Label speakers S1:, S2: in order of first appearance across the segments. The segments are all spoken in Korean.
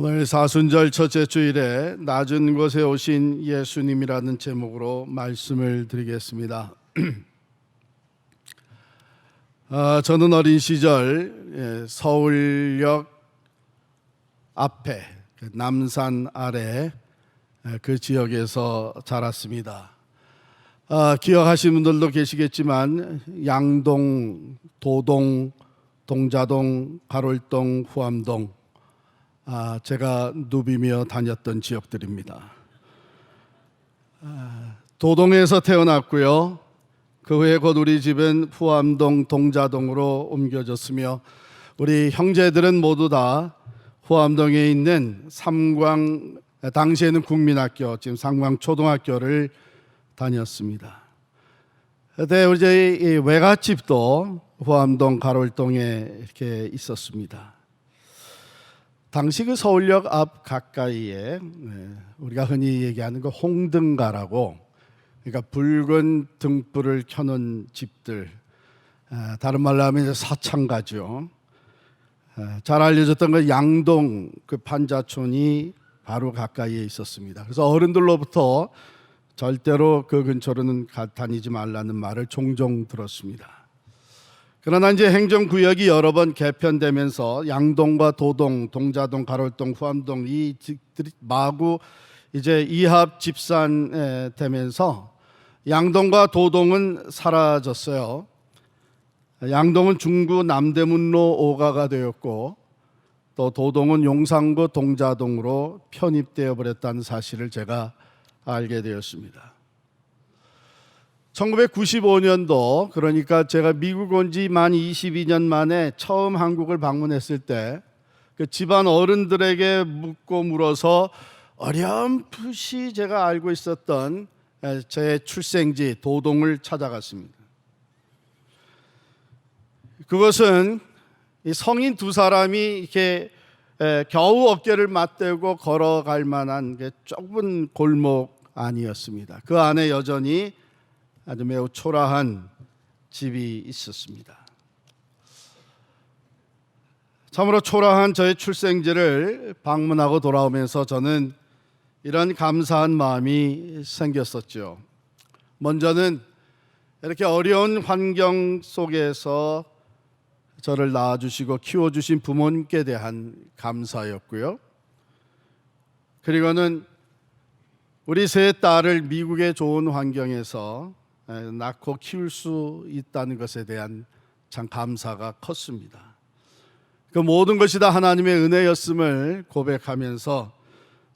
S1: 오늘 사순절 첫째 주일에 낮은 곳에 오신 예수님이라는 제목으로 말씀을 드리겠습니다. 저는 어린 시절 서울역 앞에 남산 아래 그 지역에서 자랐습니다. 기억하시는 분들도 계시겠지만 양동, 도동, 동자동, 가롤동, 후암동, 제가 누비며 다녔던 지역들입니다. 도동에서 태어났고요. 그 후에 곧 우리 집은 후암동, 동자동으로 옮겨졌으며 우리 형제들은 모두 다 후암동에 있는 삼광, 당시에는 국민학교, 지금 삼광초등학교를 다녔습니다. 그때 우리 저희 외갓집도 후암동, 가롤동에 이렇게 있었습니다. 당시 그 서울역 앞 가까이에 우리가 흔히 얘기하는 그 홍등가라고, 그러니까 붉은 등불을 켜놓은 집들, 다른 말로 하면 이제 사창가죠. 잘 알려졌던 그 양동 그 판자촌이 바로 가까이에 있었습니다. 그래서 어른들로부터 절대로 그 근처로는 다니지 말라는 말을 종종 들었습니다. 그러나 이제 행정구역이 여러 번 개편되면서 양동과 도동, 동자동, 가롤동, 후암동 이 집들이 마구 이제 이합 집산되면서 양동과 도동은 사라졌어요. 양동은 중구 남대문로 5가가 되었고 또 도동은 용산구 동자동으로 편입되어 버렸다는 사실을 제가 알게 되었습니다. 1995년도, 그러니까 제가 미국 온 지 만 22년 만에 처음 한국을 방문했을 때 그 집안 어른들에게 묻고 물어서 어렴풋이 제가 알고 있었던 제 출생지 도동을 찾아갔습니다. 그것은 성인 두 사람이 이렇게 겨우 어깨를 맞대고 걸어갈 만한 좁은 골목 아니었습니다. 그 안에 여전히 아주 매우 초라한 집이 있었습니다. 참으로 초라한 저의 출생지를 방문하고 돌아오면서 저는 이런 감사한 마음이 생겼었죠. 먼저는 이렇게 어려운 환경 속에서 저를 낳아주시고 키워주신 부모님께 대한 감사였고요. 그리고는 우리 세 딸을 미국의 좋은 환경에서 낳고 키울 수 있다는 것에 대한 참 감사가 컸습니다. 그 모든 것이 다 하나님의 은혜였음을 고백하면서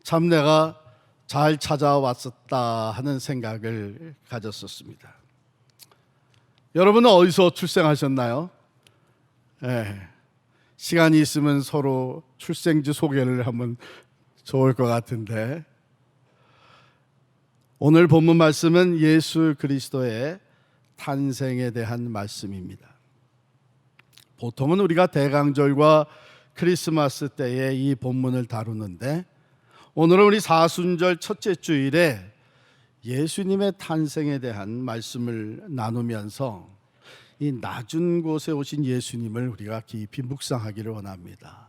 S1: 참 내가 잘 찾아왔었다 하는 생각을 가졌었습니다. 여러분은 어디서 출생하셨나요? 시간이 있으면 서로 출생지 소개를 하면 좋을 것 같은데, 오늘 본문 말씀은 예수 그리스도의 탄생에 대한 말씀입니다. 보통은 우리가 대강절과 크리스마스 때에 이 본문을 다루는데, 오늘은 우리 사순절 첫째 주일에 예수님의 탄생에 대한 말씀을 나누면서 이 낮은 곳에 오신 예수님을 우리가 깊이 묵상하기를 원합니다.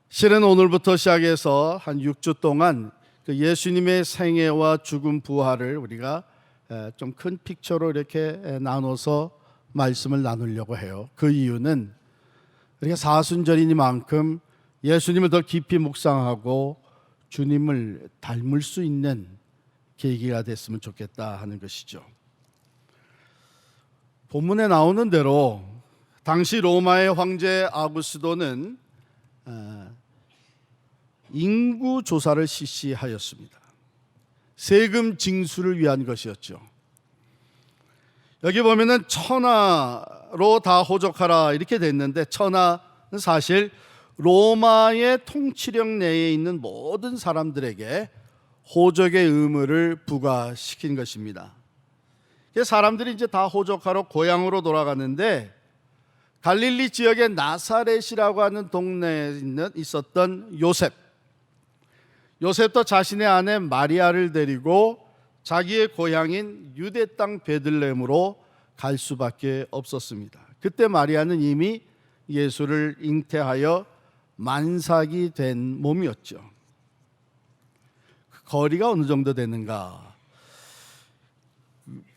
S1: 실은 오늘부터 시작해서 한 6주 동안 그 예수님의 생애와 죽음 부활을 우리가 좀 큰 픽처로 이렇게 나눠서 말씀을 나누려고 해요. 그 이유는 우리가 사순절이니만큼 예수님을 더 깊이 묵상하고 주님을 닮을 수 있는 계기가 됐으면 좋겠다 하는 것이죠. 본문에 나오는 대로 당시 로마의 황제 아구스도는 인구 조사를 실시하였습니다. 세금 징수를 위한 것이었죠. 여기 보면은 천하로 다 호적하라 이렇게 됐는데, 천하는 사실 로마의 통치력 내에 있는 모든 사람들에게 호적의 의무를 부과시킨 것입니다. 사람들이 이제 다 호적하러 고향으로 돌아갔는데, 갈릴리 지역의 나사렛이라고 하는 동네에 있었던 요셉도 자신의 아내 마리아를 데리고 자기의 고향인 유대 땅 베들레헴으로 갈 수밖에 없었습니다. 그때 마리아는 이미 예수를 잉태하여 만삭이 된 몸이었죠. 그 거리가 어느 정도 되는가?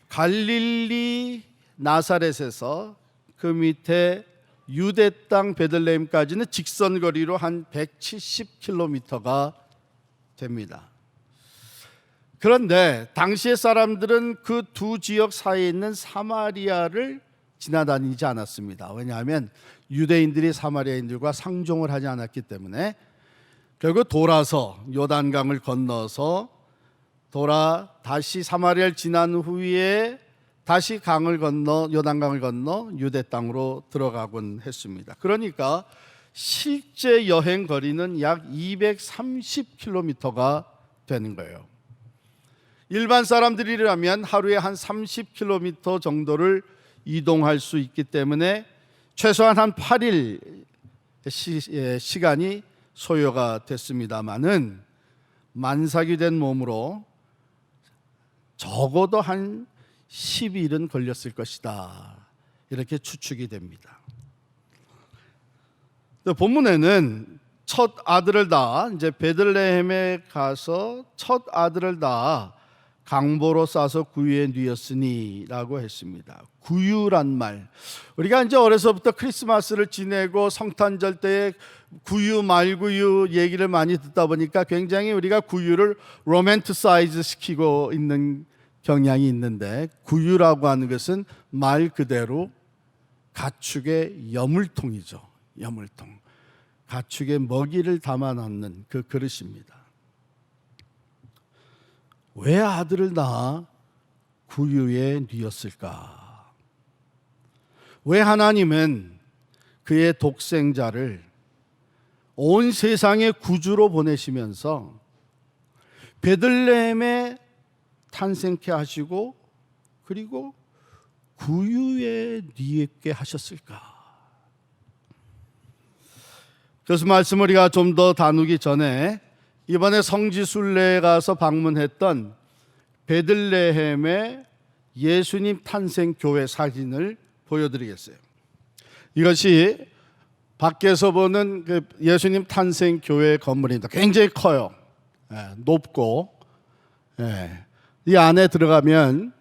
S1: 갈릴리 나사렛에서 그 밑에 유대 땅 베들레헴까지는 직선 거리로 한 170km가 됩니다. 그런데 당시의 사람들은 그 두 지역 사이에 있는 사마리아를 지나다니지 않았습니다. 왜냐하면 유대인들이 사마리아인들과 상종을 하지 않았기 때문에 결국 돌아서 요단강을 건너서 다시 사마리아를 지난 후에 다시 강을 건너 요단강을 건너 유대 땅으로 들어가곤 했습니다. 그러니까 실제 여행 거리는 약 230km가 되는 거예요. 일반 사람들이라면 하루에 한 30km 정도를 이동할 수 있기 때문에 최소한 한 8일 시간이 소요가 됐습니다마는 만삭이 된 몸으로 적어도 한 10일은 걸렸을 것이다, 이렇게 추측이 됩니다. 본문에는 첫 아들을 다 이제 베들레헴에 가서 첫 아들을 다 강보로 싸서 구유에 뉘었으니라고 했습니다. 구유란 말, 우리가 이제 어려서부터 크리스마스를 지내고 성탄절 때에 구유 말구유 얘기를 많이 듣다 보니까 굉장히 우리가 구유를 로맨티사이즈 시키고 있는 경향이 있는데, 구유라고 하는 것은 말 그대로 가축의 여물통이죠. 여물통, 가축의 먹이를 담아 놓는 그 그릇입니다. 왜 아들을 낳아 구유에 뉘었을까? 왜 하나님은 그의 독생자를 온 세상의 구주로 보내시면서 베들레헴에 탄생케 하시고 그리고 구유에 뉘게 하셨을까? 그래서 말씀을 우리가 좀 더 나누기 전에 이번에 성지순례에 가서 방문했던 베들레헴의 예수님 탄생 교회 사진을 보여드리겠어요. 이것이 밖에서 보는 그 예수님 탄생 교회 건물입니다. 굉장히 커요. 높고, 이 안에 들어가면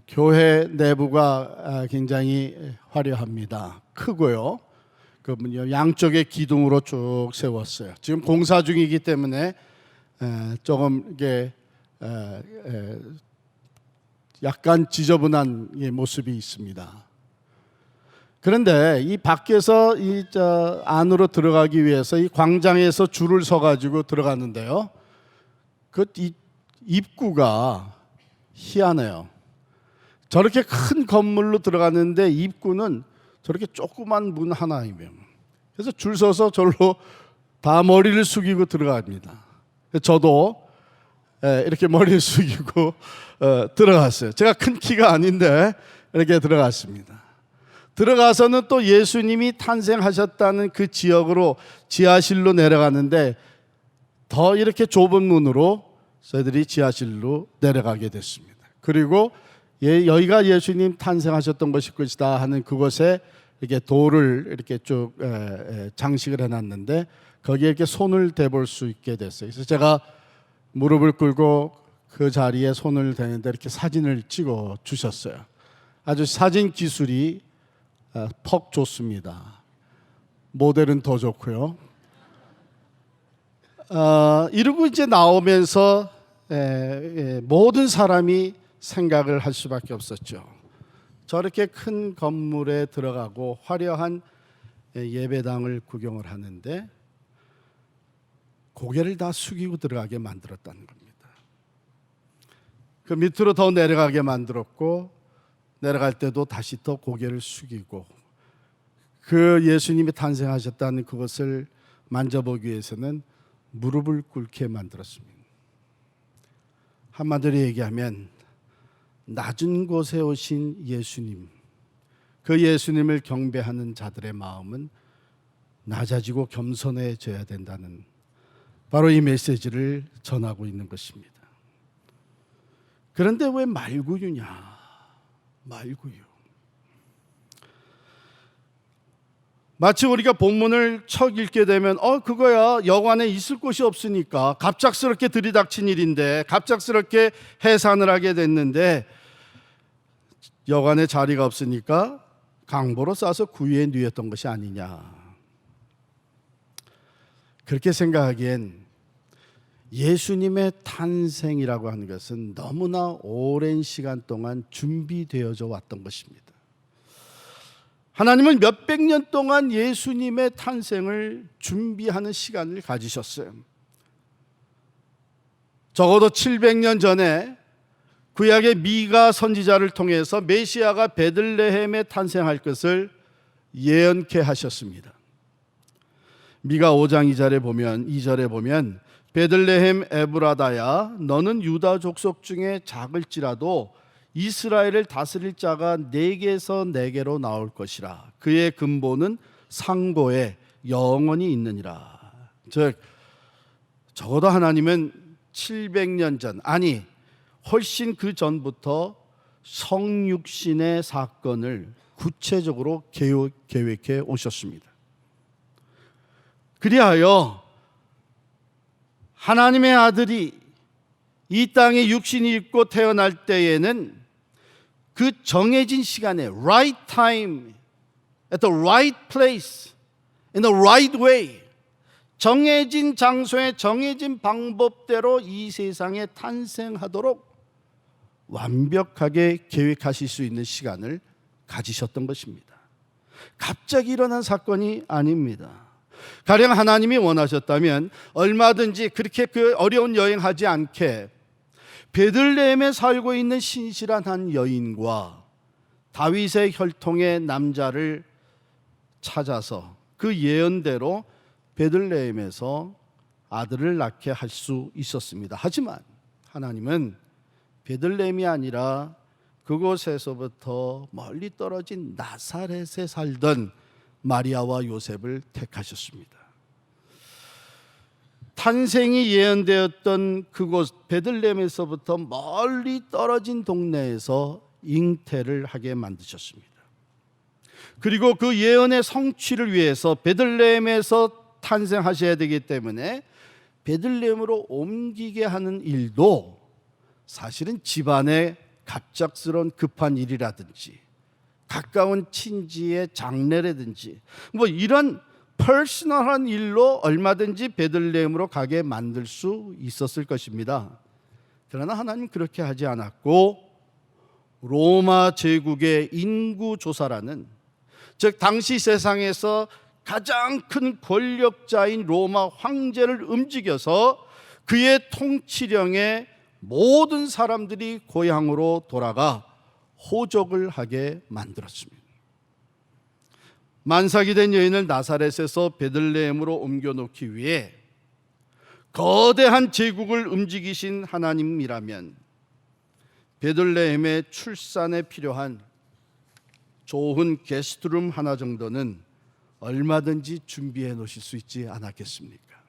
S1: 교회 내부가 굉장히 화려합니다. 크고요. 그 양쪽에 기둥으로 쭉 세웠어요. 지금 공사 중이기 때문에 조금 이게 약간 지저분한 모습이 있습니다. 그런데 이 밖에서 안으로 들어가기 위해서 이 광장에서 줄을 서 가지고 들어갔는데요. 그 입구가 희한해요. 저렇게 큰 건물로 들어갔는데 입구는 저렇게 조그만 문 하나이면, 그래서 줄 서서 절로 다 머리를 숙이고 들어갑니다. 저도 이렇게 머리를 숙이고 들어갔어요. 제가 큰 키가 아닌데 이렇게 들어갔습니다. 들어가서는 또 예수님이 탄생하셨다는 그 지역으로 지하실로 내려갔는데 더 이렇게 좁은 문으로 저희들이 지하실로 내려가게 됐습니다. 그리고 여기가 예수님 탄생하셨던 것일 것이다 하는 그곳에 이렇게 돌을 이렇게 쭉 장식을 해놨는데 거기에 이렇게 손을 대볼 수 있게 됐어요. 그래서 제가 무릎을 꿇고 그 자리에 손을 대는데 이렇게 사진을 찍어 주셨어요. 아주 사진 기술이 퍽 좋습니다. 모델은 더 좋고요. 이러고 이제 나오면서 모든 사람이 생각을 할 수밖에 없었죠. 저렇게 큰 건물에 들어가고 화려한 예배당을 구경을 하는데 고개를 다 숙이고 들어가게 만들었다는 겁니다. 그 밑으로 더 내려가게 만들었고, 내려갈 때도 다시 더 고개를 숙이고, 그 예수님이 탄생하셨다는 그것을 만져보기 위해서는 무릎을 꿇게 만들었습니다. 한마디로 얘기하면 낮은 곳에 오신 예수님, 그 예수님을 경배하는 자들의 마음은 낮아지고 겸손해져야 된다는 바로 이 메시지를 전하고 있는 것입니다. 그런데 왜 말구유냐? 말구유. 마치 우리가 본문을 척 읽게 되면 그거야 여관에 있을 곳이 없으니까 갑작스럽게 들이닥친 일인데 갑작스럽게 해산을 하게 됐는데 여관에 자리가 없으니까 강보로 싸서 구유에 누였던 것이 아니냐. 그렇게 생각하기엔 예수님의 탄생이라고 하는 것은 너무나 오랜 시간 동안 준비되어져 왔던 것입니다. 하나님은 몇백 년 동안 예수님의 탄생을 준비하는 시간을 가지셨어요. 적어도 700년 전에 구약의 미가 선지자를 통해서 메시아가 베들레헴에 탄생할 것을 예언케 하셨습니다. 미가 5장 2절에 보면 베들레헴 에브라다야 너는 유다 족속 중에 작을지라도 이스라엘을 다스릴 자가 네게서 네게로 나올 것이라. 그의 근본은 상고에 영원히 있느니라. 즉 적어도 하나님은 700년 전, 아니 훨씬 그 전부터 성육신의 사건을 구체적으로 계획해 오셨습니다. 그리하여 하나님의 아들이 이 땅에 육신이 입고 태어날 때에는 그 정해진 시간에 right time, at the right place, in the right way, 정해진 장소에 정해진 방법대로 이 세상에 탄생하도록 완벽하게 계획하실 수 있는 시간을 가지셨던 것입니다. 갑자기 일어난 사건이 아닙니다. 가령 하나님이 원하셨다면 얼마든지 그렇게 그 어려운 여행하지 않게 베들레헴에 살고 있는 신실한 한 여인과 다윗의 혈통의 남자를 찾아서 그 예언대로 베들레헴에서 아들을 낳게 할 수 있었습니다. 하지만 하나님은 베들레헴이 아니라 그곳에서부터 멀리 떨어진 나사렛에 살던 마리아와 요셉을 택하셨습니다. 탄생이 예언되었던 그곳 베들레헴에서부터 멀리 떨어진 동네에서 잉태를 하게 만드셨습니다. 그리고 그 예언의 성취를 위해서 베들레헴에서 탄생하셔야 되기 때문에 베들레헴으로 옮기게 하는 일도 사실은 집안의 갑작스러운 급한 일이라든지 가까운 친지의 장례라든지 뭐 이런 퍼스널한 일로 얼마든지 베들레헴으로 가게 만들 수 있었을 것입니다. 그러나 하나님 그렇게 하지 않았고 로마 제국의 인구조사라는, 즉 당시 세상에서 가장 큰 권력자인 로마 황제를 움직여서 그의 통치령에 모든 사람들이 고향으로 돌아가 호적을 하게 만들었습니다. 만삭이 된 여인을 나사렛에서 베들레헴으로 옮겨놓기 위해 거대한 제국을 움직이신 하나님이라면 베들레헴의 출산에 필요한 좋은 게스트룸 하나 정도는 얼마든지 준비해 놓으실 수 있지 않았겠습니까?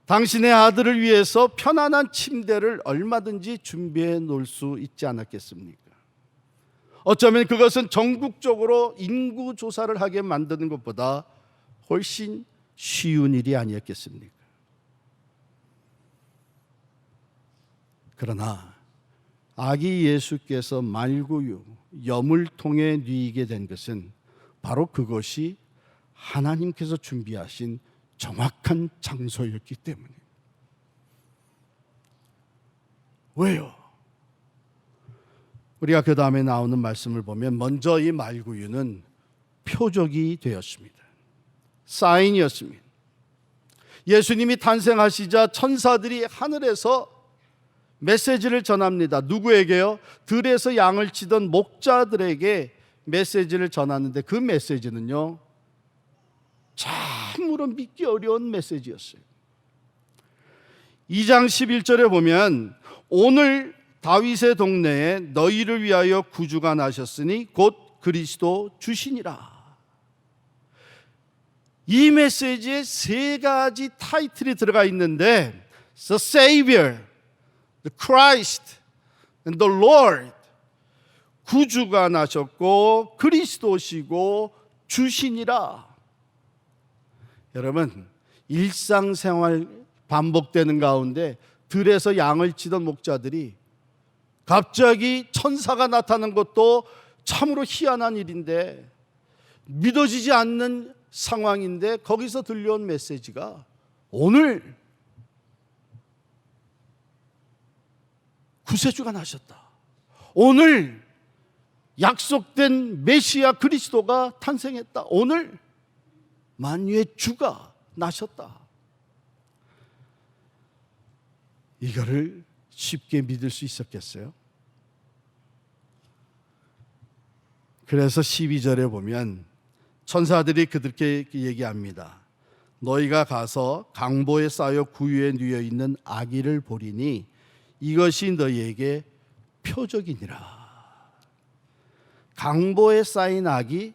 S1: 당신의 아들을 위해서 편안한 침대를 얼마든지 준비해 놓을 수 있지 않았겠습니까? 어쩌면 그것은 전국적으로 인구 조사를 하게 만드는 것보다 훨씬 쉬운 일이 아니었겠습니까? 그러나 아기 예수께서 말구유 염을 통해 누이게 된 것은 바로 그것이 하나님께서 준비하신 정확한 장소였기 때문에. 왜요? 우리가 그 다음에 나오는 말씀을 보면 먼저 이 말구유는 표적이 되었습니다. 사인이었습니다. 예수님이 탄생하시자 천사들이 하늘에서 메시지를 전합니다. 누구에게요? 들에서 양을 치던 목자들에게 메시지를 전하는데 그 메시지는요, 참으로 믿기 어려운 메시지였어요. 2장 11절에 보면 오늘 다윗의 동네에 너희를 위하여 구주가 나셨으니 곧 그리스도 주시니라. 이 메시지에 세 가지 타이틀이 들어가 있는데 The Savior, The Christ, and the Lord. 구주가 나셨고 그리스도시고 주시니라. 여러분, 일상생활 반복되는 가운데 들에서 양을 치던 목자들이 갑자기 천사가 나타난 것도 참으로 희한한 일인데, 믿어지지 않는 상황인데 거기서 들려온 메시지가 오늘 구세주가 나셨다. 오늘 약속된 메시아 그리스도가 탄생했다. 오늘 만유의 주가 나셨다. 이거를 쉽게 믿을 수 있었겠어요? 그래서 12절에 보면 천사들이 그들께 얘기합니다. 너희가 가서 강보에 쌓여 구유에 누워 있는 아기를 보리니 이것이 너희에게 표적이니라. 강보에 쌓인 아기,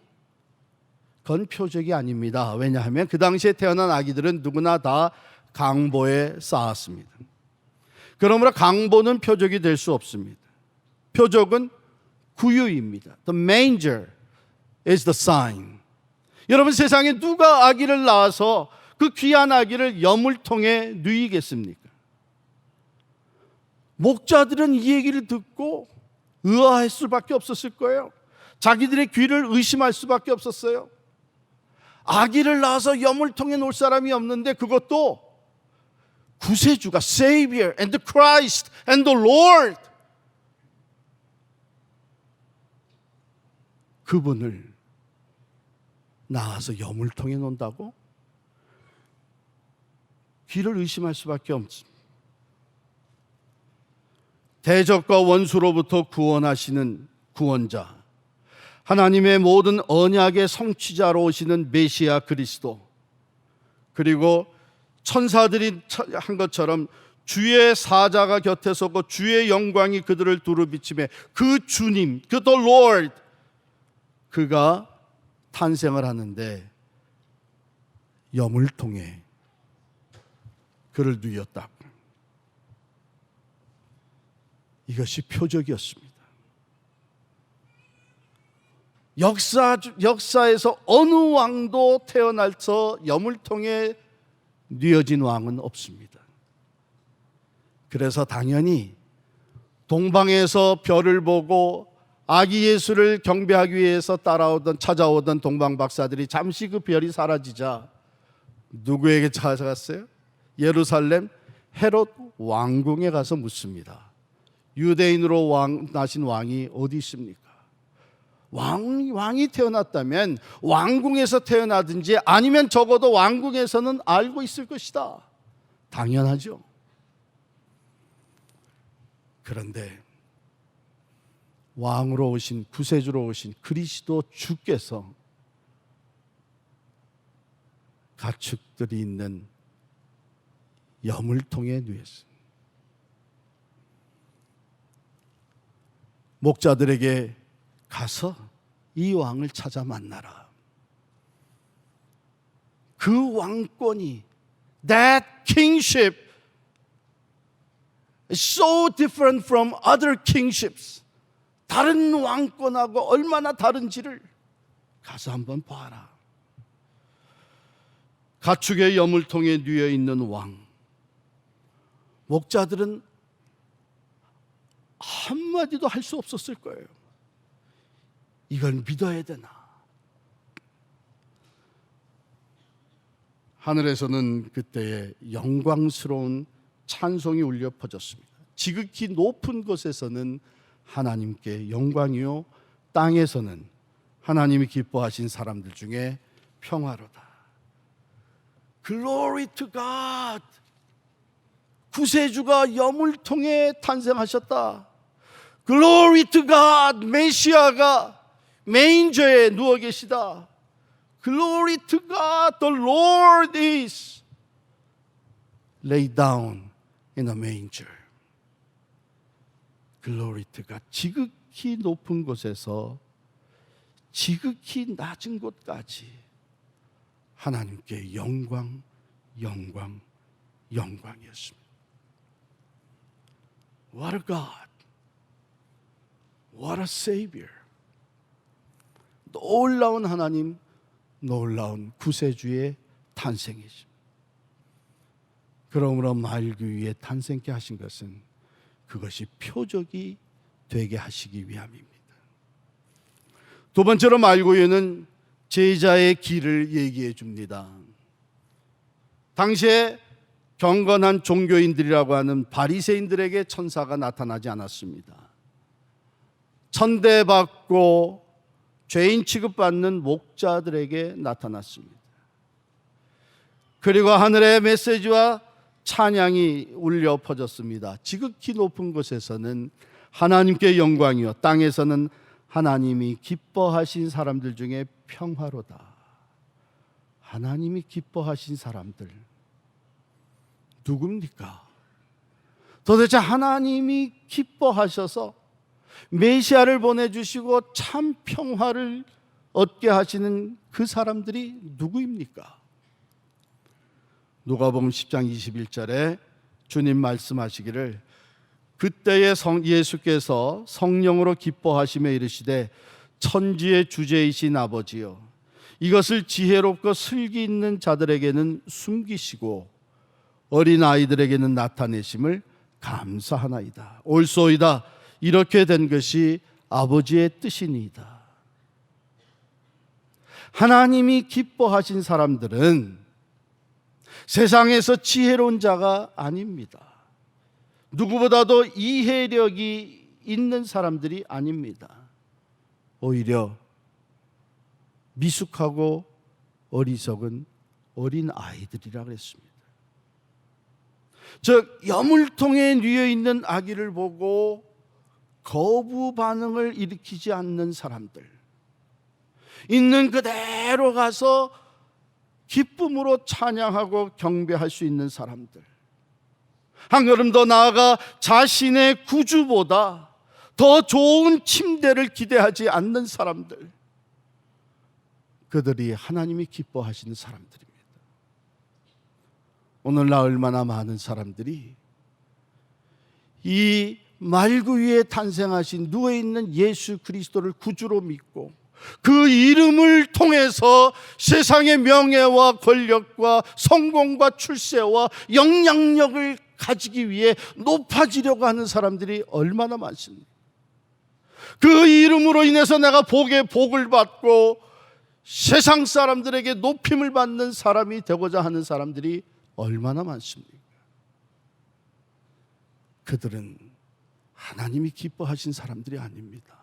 S1: 그건 표적이 아닙니다. 왜냐하면 그 당시에 태어난 아기들은 누구나 다 강보에 쌓았습니다. 그러므로 강보는 표적이 될 수 없습니다. 표적은 구유입니다. The manger is the sign. 여러분, 세상에 누가 아기를 낳아서 그 귀한 아기를 여물통에 누이겠습니까? 목자들은 이 얘기를 듣고 의아할 수밖에 없었을 거예요. 자기들의 귀를 의심할 수밖에 없었어요. 아기를 낳아서 여물통에 놓을 사람이 없는데, 그것도 구세주가 Savior and the Christ and the Lord, 그분을 낳아서 여물통에 놓는다고? 귀를 의심할 수밖에 없습니다. 대적과 원수로부터 구원하시는 구원자, 하나님의 모든 언약의 성취자로 오시는 메시아 그리스도, 그리고 천사들이 한 것처럼 주의 사자가 곁에 서고 주의 영광이 그들을 두루 비치매 그 주님, 그 The Lord, 그가 탄생을 하는데 여물통에 그를 누였다. 이것이 표적이었습니다. 역사에서 어느 왕도 태어나서 여물통에 뉘어진 왕은 없습니다. 그래서 당연히 동방에서 별을 보고 아기 예수를 경배하기 위해서 찾아오던 동방 박사들이 잠시 그 별이 사라지자 누구에게 찾아갔어요? 예루살렘 헤롯 왕궁에 가서 묻습니다. 유대인으로 나신 왕이 어디 있습니까? 왕이 태어났다면 왕궁에서 태어나든지 아니면 적어도 왕궁에서는 알고 있을 것이다. 당연하죠. 그런데 왕으로 오신, 구세주로 오신 그리스도 주께서 가축들이 있는 여물통에 누웠습니다. 목자들에게 가서 이 왕을 찾아 만나라. 그 왕권이, that kingship is so different from other kingships. 다른 왕권하고 얼마나 다른지를 가서 한번 봐라. 가축의 여물통에 누워 있는 왕. 목자들은 한마디도 할 수 없었을 거예요. 이걸 믿어야 되나? 하늘에서는 그때에 영광스러운 찬송이 울려 퍼졌습니다. 지극히 높은 곳에서는 하나님께 영광이요, 땅에서는 하나님이 기뻐하신 사람들 중에 평화로다. Glory to God. 구세주가 여물통에 탄생하셨다. Glory to God. 메시아가 메인저에 누워 계시다. Glory to God. The Lord is laid down in a manger. Glory to God. 지극히 높은 곳에서 지극히 낮은 곳까지 하나님께 영광, 영광, 영광이었습니다. What a God. What a Savior. 놀라운 하나님, 놀라운 구세주의 탄생이죠. 그러므로 말구 위에 탄생케 하신 것은 그것이 표적이 되게 하시기 위함입니다. 두 번째로 말구유는 제자의 길을 얘기해 줍니다. 당시에 경건한 종교인들이라고 하는 바리새인들에게 천사가 나타나지 않았습니다. 천대받고 죄인 취급받는 목자들에게 나타났습니다. 그리고 하늘의 메시지와 찬양이 울려 퍼졌습니다. 지극히 높은 곳에서는 하나님께 영광이요, 땅에서는 하나님이 기뻐하신 사람들 중에 평화로다. 하나님이 기뻐하신 사람들 누굽니까? 도대체 하나님이 기뻐하셔서 메시아를 보내주시고 참 평화를 얻게 하시는 그 사람들이 누구입니까? 누가복음 10장 21절에 주님 말씀하시기를 그때에 예수께서 성령으로 기뻐하시며 이르시되 천지의 주제이신 아버지여 이것을 지혜롭고 슬기 있는 자들에게는 숨기시고 어린 아이들에게는 나타내심을 감사하나이다. 옳소이다. 이렇게 된 것이 아버지의 뜻이니이다. 하나님이 기뻐하신 사람들은 세상에서 지혜로운 자가 아닙니다. 누구보다도 이해력이 있는 사람들이 아닙니다. 오히려 미숙하고 어리석은 어린 아이들이라 그랬습니다. 즉 여물통에 누워 있는 아기를 보고 거부 반응을 일으키지 않는 사람들, 있는 그대로 가서 기쁨으로 찬양하고 경배할 수 있는 사람들, 한 걸음 더 나아가 자신의 구주보다 더 좋은 침대를 기대하지 않는 사람들, 그들이 하나님이 기뻐하시는 사람들입니다. 오늘날 얼마나 많은 사람들이 이 말구 위에 탄생하신 누워있는 예수 그리스도를 구주로 믿고 그 이름을 통해서 세상의 명예와 권력과 성공과 출세와 영향력을 가지기 위해 높아지려고 하는 사람들이 얼마나 많습니까? 그 이름으로 인해서 내가 복을 받고 세상 사람들에게 높임을 받는 사람이 되고자 하는 사람들이 얼마나 많습니까? 그들은 하나님이 기뻐하신 사람들이 아닙니다.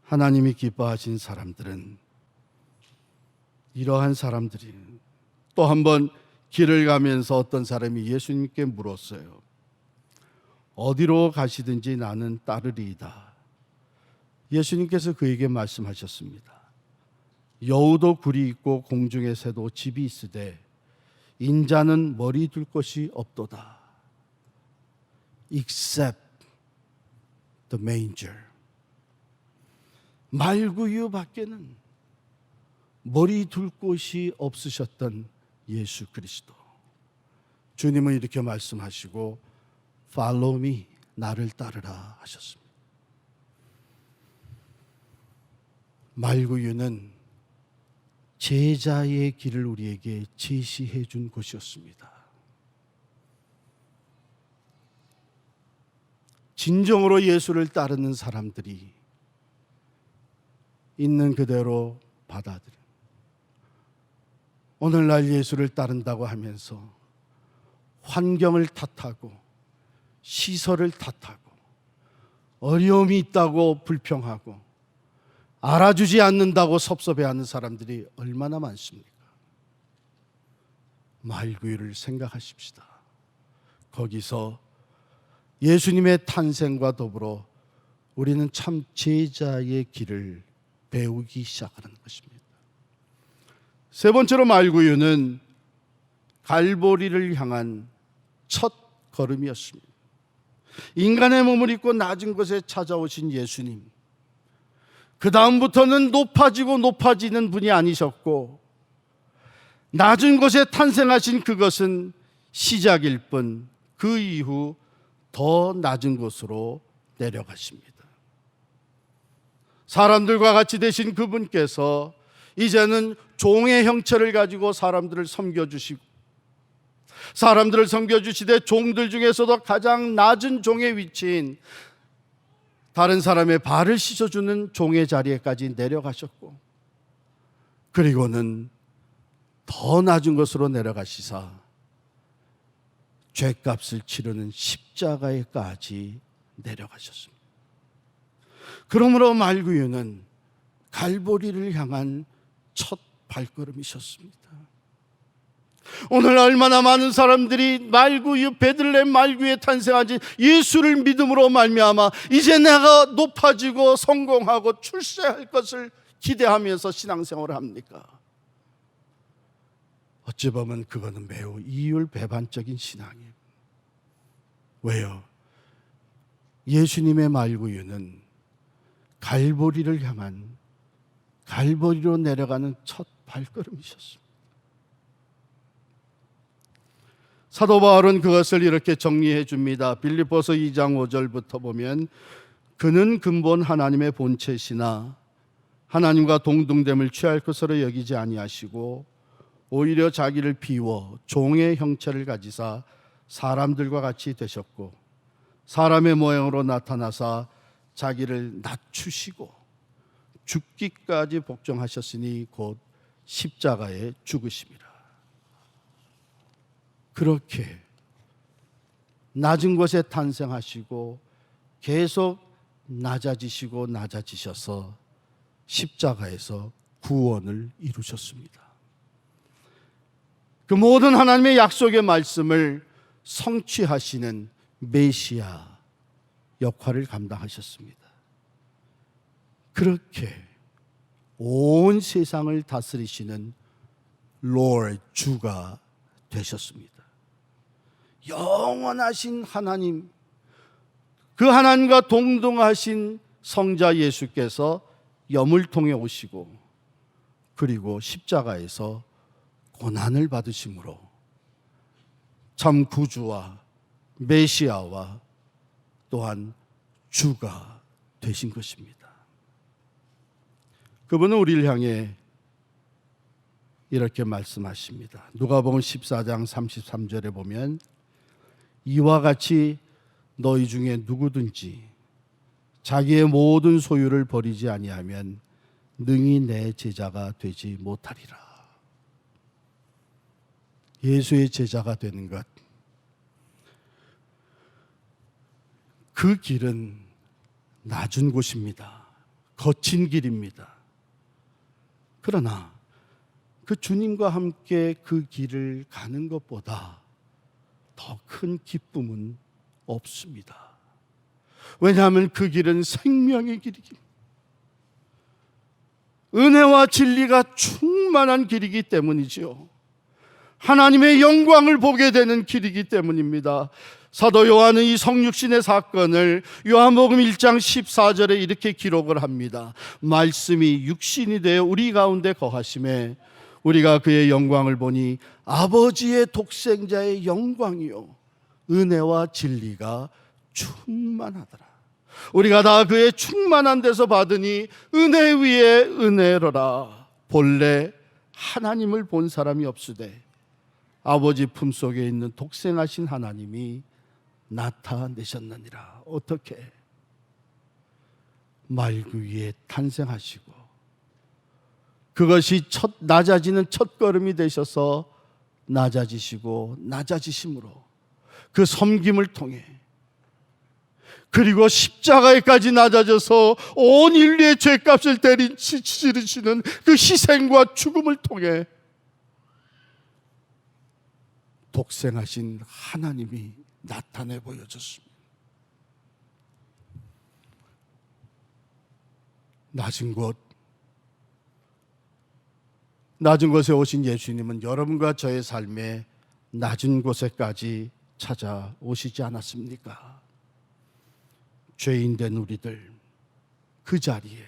S1: 하나님이 기뻐하신 사람들은 이러한 사람들이 또 한 번 길을 가면서 어떤 사람이 예수님께 물었어요. 어디로 가시든지 나는 따르리이다. 예수님께서 그에게 말씀하셨습니다. 여우도 굴이 있고 공중의 새도 집이 있으되 인자는 머리 둘 곳이 없도다. Except the manger. 말구유 밖에는 머리 둘 곳이 없으셨던 예수 그리스도. 주님은 이렇게 말씀하시고 Follow me, 나를 따르라 하셨습니다. 말구유는 제자의 길을 우리에게 제시해 준 곳이었습니다. 진정으로 예수를 따르는 사람들이 있는 그대로 받아들여. 오늘날 예수를 따른다고 하면서 환경을 탓하고 시설을 탓하고 어려움이 있다고 불평하고 알아주지 않는다고 섭섭해하는 사람들이 얼마나 많습니까? 말구유를 생각하십시다. 거기서 예수님의 탄생과 더불어 우리는 참 제자의 길을 배우기 시작하는 것입니다. 세 번째로 말구유는 갈보리를 향한 첫 걸음이었습니다. 인간의 몸을 입고 낮은 곳에 찾아오신 예수님, 그 다음부터는 높아지고 높아지는 분이 아니셨고 낮은 곳에 탄생하신 그것은 시작일 뿐 그 이후 더 낮은 곳으로 내려가십니다. 사람들과 같이 되신 그분께서 이제는 종의 형체를 가지고 사람들을 섬겨주시고, 사람들을 섬겨주시되 종들 중에서도 가장 낮은 종의 위치인 다른 사람의 발을 씻어주는 종의 자리에까지 내려가셨고, 그리고는 더 낮은 곳으로 내려가시사 죄값을 치르는 십자가에까지 내려가셨습니다. 그러므로 말구유는 갈보리를 향한 첫 발걸음이셨습니다. 오늘 얼마나 많은 사람들이 말구유, 베들레헴 말구유에 탄생하신 예수를 믿음으로 말미암아 이제 내가 높아지고 성공하고 출세할 것을 기대하면서 신앙생활을 합니까? 어찌 보면 그거는 매우 이율배반적인 신앙이에요. 왜요? 예수님의 말구유는 갈보리를 향한, 갈보리로 내려가는 첫 발걸음이셨습니다. 사도 바울은 그것을 이렇게 정리해 줍니다. 빌립보서 2장 5절부터 보면, 그는 근본 하나님의 본체시나 하나님과 동등됨을 취할 것으로 여기지 아니하시고 오히려 자기를 비워 종의 형체를 가지사 사람들과 같이 되셨고, 사람의 모양으로 나타나사 자기를 낮추시고 죽기까지 복종하셨으니 곧 십자가에 죽으심이라. 그렇게 낮은 곳에 탄생하시고 계속 낮아지시고 낮아지셔서 십자가에서 구원을 이루셨습니다. 그 모든 하나님의 약속의 말씀을 성취하시는 메시아 역할을 감당하셨습니다. 그렇게 온 세상을 다스리시는 Lord, 주가 되셨습니다. 영원하신 하나님, 그 하나님과 동등하신 성자 예수께서 염을 통해 오시고, 그리고 십자가에서 고난을 받으심으로 참 구주와 메시아와 또한 주가 되신 것입니다. 그분은 우리를 향해 이렇게 말씀하십니다. 누가복음 14장 33절에 보면, 이와 같이 너희 중에 누구든지 자기의 모든 소유를 버리지 아니하면 능히 내 제자가 되지 못하리라. 예수의 제자가 되는 것, 그 길은 낮은 곳입니다. 거친 길입니다. 그러나 그 주님과 함께 그 길을 가는 것보다 더 큰 기쁨은 없습니다. 왜냐하면 그 길은 생명의 길이기, 은혜와 진리가 충만한 길이기 때문이지요. 하나님의 영광을 보게 되는 길이기 때문입니다. 사도 요한은 이 성육신의 사건을 요한복음 1장 14절에 이렇게 기록을 합니다. 말씀이 육신이 되어 우리 가운데 거하심에 우리가 그의 영광을 보니 아버지의 독생자의 영광이요 은혜와 진리가 충만하더라. 우리가 다 그의 충만한 데서 받으니 은혜 위에 은혜로라. 본래 하나님을 본 사람이 없으되 아버지 품속에 있는 독생하신 하나님이 나타내셨느니라. 어떻게? 말구 위에 탄생하시고, 그것이 낮아지는 첫걸음이 되셔서 낮아지시고 낮아지심으로 그 섬김을 통해, 그리고 십자가에까지 낮아져서 온 인류의 죄값을 치르시는 그 희생과 죽음을 통해 독생하신 하나님이 나타내 보여졌습니다. 낮은 곳에 오신 예수님은 여러분과 저의 삶에 낮은 곳에까지 찾아오시지 않았습니까? 죄인된 우리들, 그 자리에,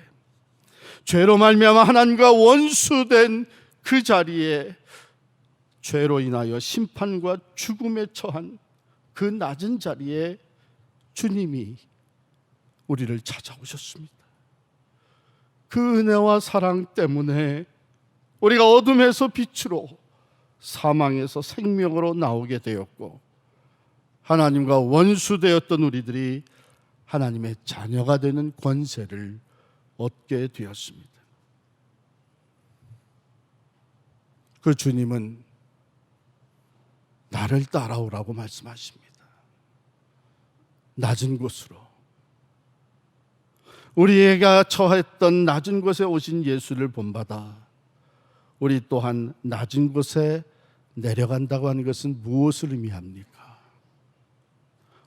S1: 죄로 말미암아 하나님과 원수된 그 자리에, 죄로 인하여 심판과 죽음에 처한 그 낮은 자리에 주님이 우리를 찾아오셨습니다. 그 은혜와 사랑 때문에 우리가 어둠에서 빛으로, 사망에서 생명으로 나오게 되었고, 하나님과 원수되었던 우리들이 하나님의 자녀가 되는 권세를 얻게 되었습니다. 그 주님은 나를 따라오라고 말씀하십니다. 낮은 곳으로, 우리가 처했던 낮은 곳에 오신 예수를 본받아 우리 또한 낮은 곳에 내려간다고 하는 것은 무엇을 의미합니까?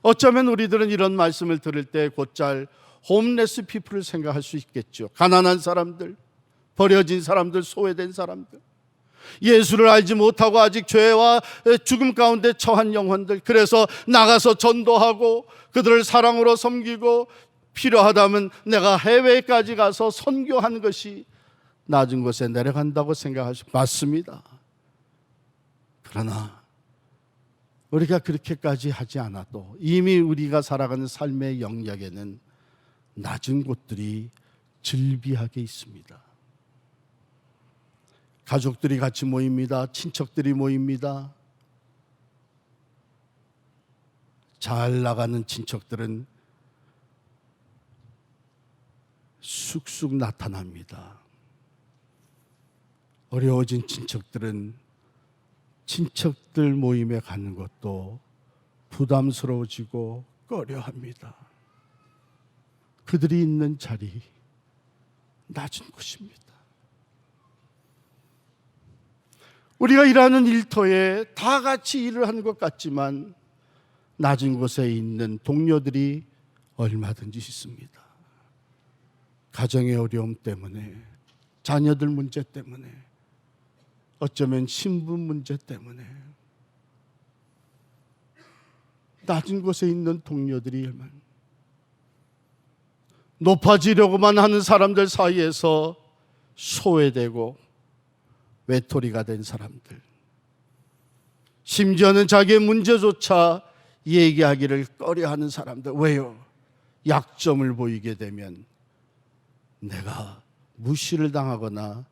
S1: 어쩌면 우리들은 이런 말씀을 들을 때 곧잘 홈레스 피플을 생각할 수 있겠죠. 가난한 사람들, 버려진 사람들, 소외된 사람들, 예수를 알지 못하고 아직 죄와 죽음 가운데 처한 영혼들, 그래서 나가서 전도하고 그들을 사랑으로 섬기고 필요하다면 내가 해외까지 가서 선교하는 것이 낮은 곳에 내려간다고 생각하시고, 맞습니다. 그러나 우리가 그렇게까지 하지 않아도 이미 우리가 살아가는 삶의 영역에는 낮은 곳들이 즐비하게 있습니다. 가족들이 같이 모입니다. 친척들이 모입니다. 잘 나가는 친척들은 쑥쑥 나타납니다. 어려워진 친척들은 친척들 모임에 가는 것도 부담스러워지고 꺼려합니다. 그들이 있는 자리, 낮은 곳입니다. 우리가 일하는 일터에 다 같이 일을 하는 것 같지만 낮은 곳에 있는 동료들이 얼마든지 있습니다. 가정의 어려움 때문에, 자녀들 문제 때문에, 어쩌면 신분 문제 때문에 낮은 곳에 있는 동료들이 높아지려고만 하는 사람들 사이에서 소외되고 외톨이가 된 사람들, 심지어는 자기의 문제조차 얘기하기를 꺼려하는 사람들. 왜요? 약점을 보이게 되면 내가 무시를 당하거나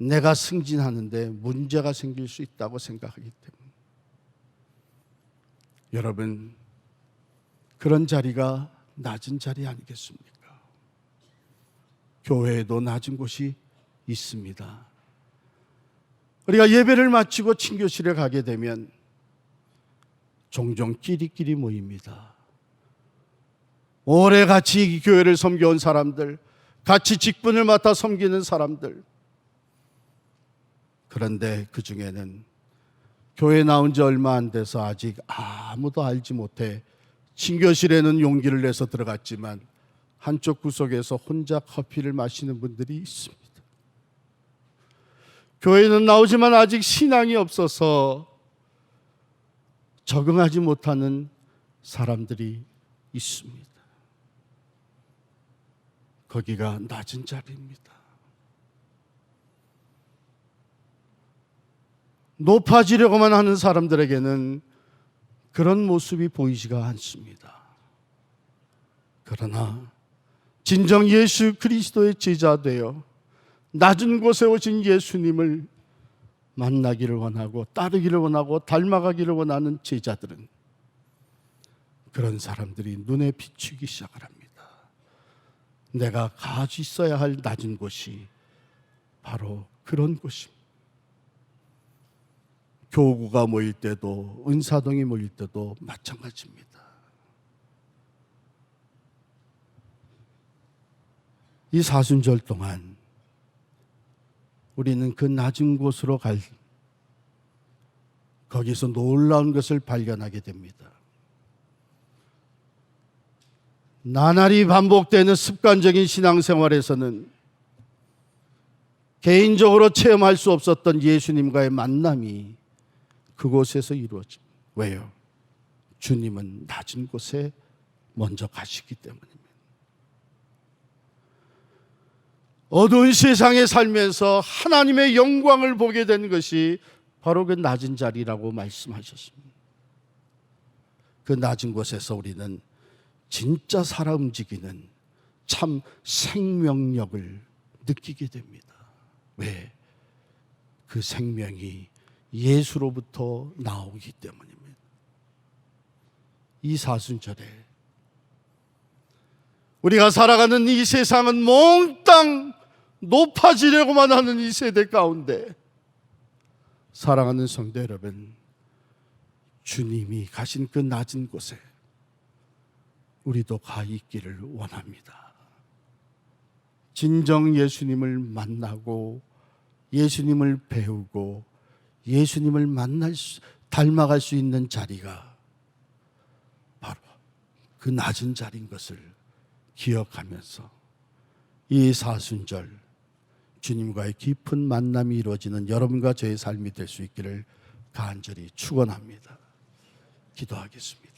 S1: 내가 승진하는데 문제가 생길 수 있다고 생각하기 때문에. 여러분, 그런 자리가 낮은 자리 아니겠습니까? 교회에도 낮은 곳이 있습니다. 우리가 예배를 마치고 친교실에 가게 되면 종종 끼리끼리 모입니다. 오래 같이 이 교회를 섬겨온 사람들, 같이 직분을 맡아 섬기는 사람들. 그런데 그 중에는 교회 나온 지 얼마 안 돼서 아직 아무도 알지 못해 친교실에는 용기를 내서 들어갔지만 한쪽 구석에서 혼자 커피를 마시는 분들이 있습니다. 교회는 나오지만 아직 신앙이 없어서 적응하지 못하는 사람들이 있습니다. 거기가 낮은 자리입니다. 높아지려고만 하는 사람들에게는 그런 모습이 보이지가 않습니다. 그러나 진정 예수 그리스도의 제자 되어 낮은 곳에 오신 예수님을 만나기를 원하고 따르기를 원하고 닮아가기를 원하는 제자들은, 그런 사람들이 눈에 비추기 시작을 합니다. 내가 가지 있어야 할 낮은 곳이 바로 그런 곳입니다. 교구가 모일 때도, 은사동이 모일 때도 마찬가지입니다. 이 사순절 동안 우리는 그 낮은 곳으로 거기서 놀라운 것을 발견하게 됩니다. 나날이 반복되는 습관적인 신앙생활에서는 개인적으로 체험할 수 없었던 예수님과의 만남이 그곳에서 이루어집니다. 왜요? 주님은 낮은 곳에 먼저 가시기 때문입니다. 어두운 세상에 살면서 하나님의 영광을 보게 된 것이 바로 그 낮은 자리라고 말씀하셨습니다. 그 낮은 곳에서 우리는 진짜 살아 움직이는 참 생명력을 느끼게 됩니다. 왜? 그 생명이 예수로부터 나오기 때문입니다. 이 사순절에 우리가 살아가는 이 세상은 몽땅 높아지려고만 하는 이 세대 가운데 사랑하는 성도 여러분, 주님이 가신 그 낮은 곳에 우리도 가 있기를 원합니다. 진정 예수님을 만나고 예수님을 배우고 예수님을 닮아갈 수 있는 자리가 바로 그 낮은 자리인 것을 기억하면서 이 사순절 주님과의 깊은 만남이 이루어지는 여러분과 저의 삶이 될 수 있기를 간절히 축원합니다. 기도하겠습니다.